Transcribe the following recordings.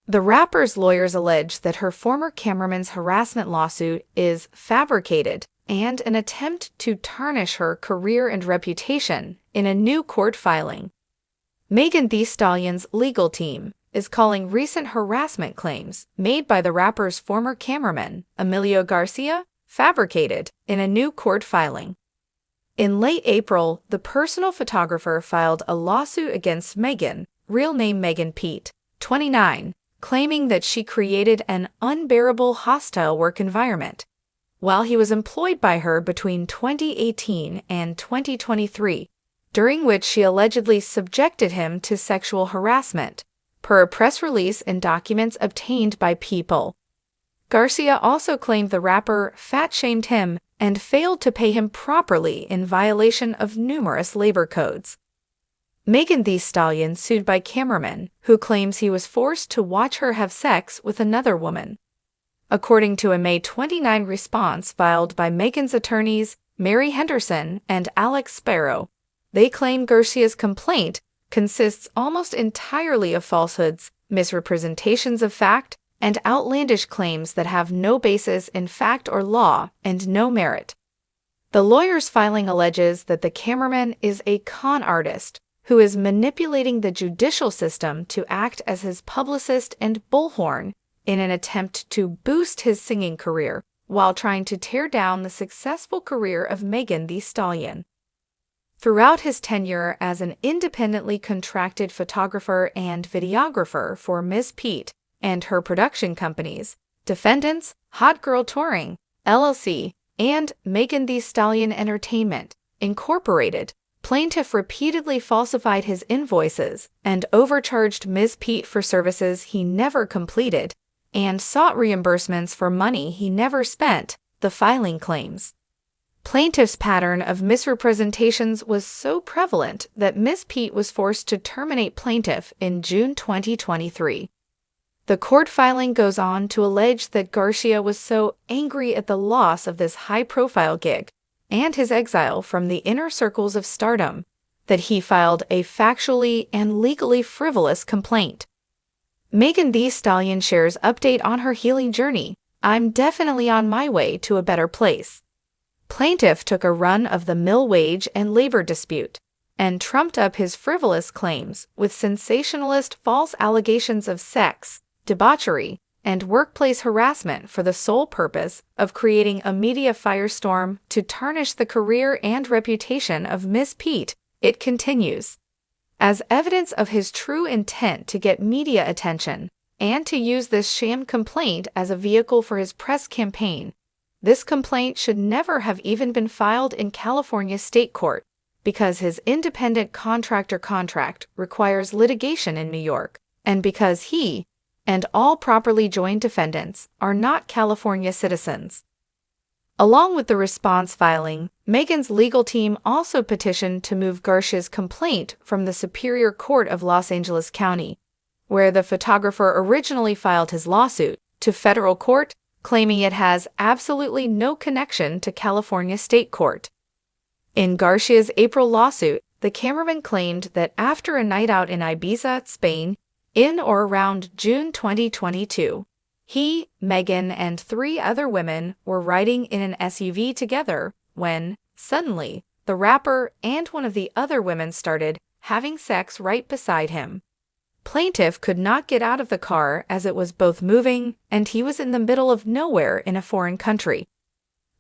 The rapper's lawyers allege that her former cameraman's harassment lawsuit is fabricated and an attempt to tarnish her career and reputation in a new court filing. Megan Thee Stallion's legal team is calling recent harassment claims made by the rapper's former cameraman, Emilio Garcia, fabricated in a new court filing. In late April, the personal photographer filed a lawsuit against Megan, real name Megan Pete, 29, claiming that she created an unbearable hostile work environment while he was employed by her between 2018 and 2023, during which she allegedly subjected him to sexual harassment, per a press release and documents obtained by People. Garcia also claimed the rapper fat-shamed him and failed to pay him properly in violation of numerous labor codes. Megan Thee Stallion sued by cameraman, who claims he was forced to watch her have sex with another woman. According to a May 29 response filed by Megan's attorneys Mary Henderson and Alex Sparrow, they claim Garcia's complaint consists almost entirely of falsehoods, misrepresentations of fact, and outlandish claims that have no basis in fact or law and no merit. The lawyer's filing alleges that the cameraman is a con artist who is manipulating the judicial system to act as his publicist and bullhorn in an attempt to boost his singing career while trying to tear down the successful career of Megan Thee Stallion. Throughout his tenure as an independently contracted photographer and videographer for Ms. Pete and her production companies, defendants Hot Girl Touring, LLC, and Megan Thee Stallion Entertainment, Incorporated, plaintiff repeatedly falsified his invoices and overcharged Ms. Pete for services he never completed and sought reimbursements for money he never spent, the filing claims. Plaintiff's pattern of misrepresentations was so prevalent that Ms. Pete was forced to terminate plaintiff in June 2023. The court filing goes on to allege that Garcia was so angry at the loss of this high-profile gig and his exile from the inner circles of stardom that he filed a factually and legally frivolous complaint. Megan Thee Stallion shares update on her healing journey. I'm definitely on my way to a better place. Plaintiff took a run of the mill wage and labor dispute and trumped up his frivolous claims with sensationalist false allegations of sex, debauchery, and workplace harassment for the sole purpose of creating a media firestorm to tarnish the career and reputation of Ms. Pete. It continues. As evidence of his true intent to get media attention and to use this sham complaint as a vehicle for his press campaign, this complaint should never have even been filed in California state court because his independent contractor contract requires litigation in New York, and because he and all properly joined defendants are not California citizens. Along with the response filing, Megan's legal team also petitioned to move Garcia's complaint from the Superior Court of Los Angeles County, where the photographer originally filed his lawsuit, to federal court, claiming it has absolutely no connection to California state court. In Garcia's April lawsuit, the cameraman claimed that after a night out in Ibiza, Spain, in or around June 2022, he, Megan, and 3 other women were riding in an SUV together when, suddenly, the rapper and one of the other women started having sex right beside him. Plaintiff could not get out of the car as it was both moving and he was in the middle of nowhere in a foreign country.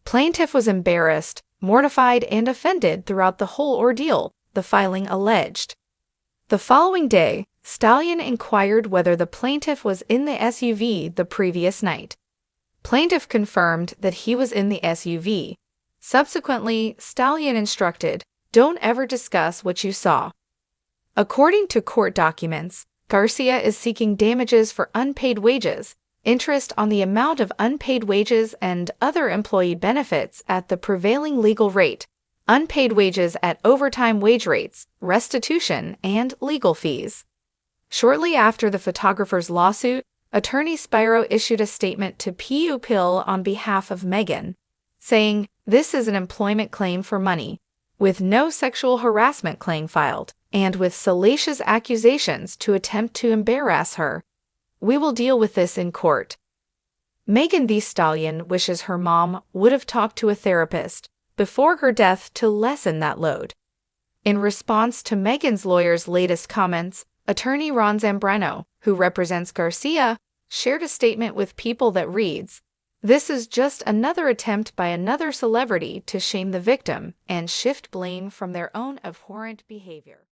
Plaintiff was embarrassed, mortified, and offended throughout the whole ordeal, the filing alleged. The following day, Stallion inquired whether the plaintiff was in the SUV the previous night. Plaintiff confirmed that he was in the SUV. Subsequently, Stallion instructed, "Don't ever discuss what you saw." According to court documents, Garcia is seeking damages for unpaid wages, interest on the amount of unpaid wages and other employee benefits at the prevailing legal rate, unpaid wages at overtime wage rates, restitution, and legal fees. Shortly after the photographer's lawsuit, Attorney Spiro issued a statement to People on behalf of Megan, saying, "This is an employment claim for money, with no sexual harassment claim filed, and with salacious accusations to attempt to embarrass her. We will deal with this in court. Megan Thee Stallion wishes her mom would have talked to a therapist before her death to lessen that load. In response to Megan's lawyer's latest comments, attorney Ron Zambrano, who represents Garcia, shared a statement with People that reads, "This is just another attempt by another celebrity to shame the victim and shift blame from their own abhorrent behavior."